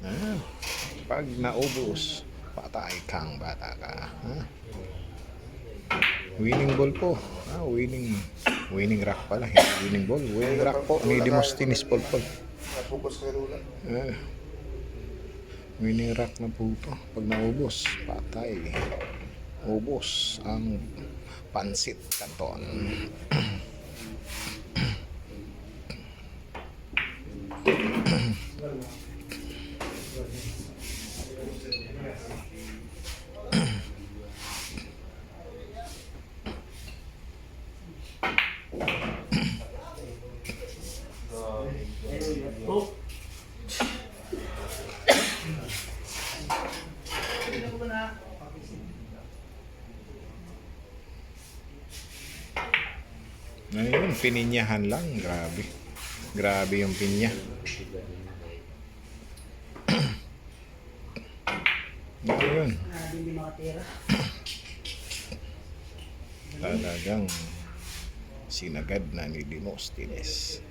Ah, pag naubos, patay kang bata ka. Ah, winning ball po. Winning rack pala. Hindi winning ball. Winning rack po. Ni Demosthenes Polpol. Napokus ka lula. Ah, winning rack na po ito. Pag naubos, patay. Ubos ang pansit kanton. Ayun, pininyahan lang. Grabe. Grabe yung pinya. Ayun. Talagang sinagad na ni Demosthenes.